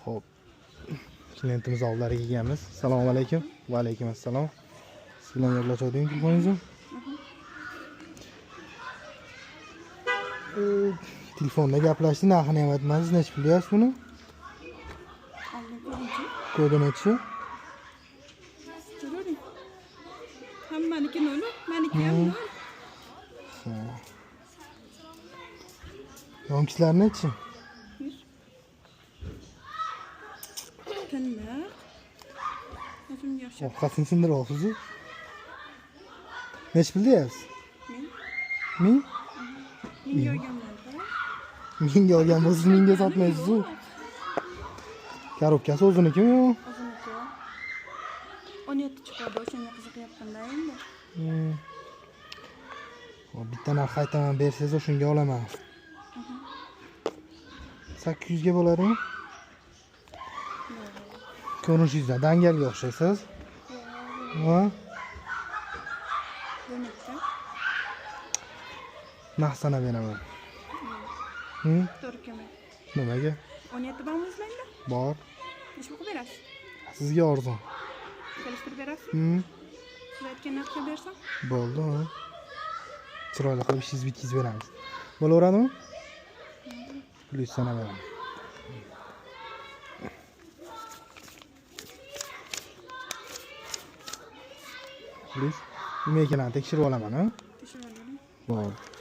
Xo'p. Klientimiz oldilariga kelganmiz. Assalomu alaykum. Va alaykum assalom. Siz bilan gaplashayotgan telefoningizni? Telefonda gaplashdik, narxini ham aytmadingiz. Necha pul deyapsiz buni? Kodi nechi? Hammaniki 0, meniki ham 0. Yonkislar nechi? Tilla. O'zim yashab. Ovqatini sindiryapsiz-ku. Necha pul deyapsiz? Men 1000? menga olganman-da. Menga olgan bo'lsangiz menga sotmaysiz-ku. Korobkasi o'zinikimi? O'ziniki. 17 chiqadi, o'shanga qiziqyapman-da endi. Bitta narx aytaman, bersangiz o'shanga olaman. 800 ga bo'ladimi? Ko'rinishingizdan dangalga o'xshaysiz. Ha? Bo'lmoqda. Narx sanab beraman. To'g'ri kelmaydi. Nimaga? 17 bormi o'zingizda? Bor. Necha pulga berasiz? Sizga arzon. Kelishtirib berasiz? Siz aytgan narxga bersam? Bo'ldi. Chiroyli qilib ishingizni bitkazib beramiz. Bo'laveradimi? Plyus sanab beraman. Plyus nima ekanini tekshirib olaman, ha? Tekshirib oling. Bo'ldi.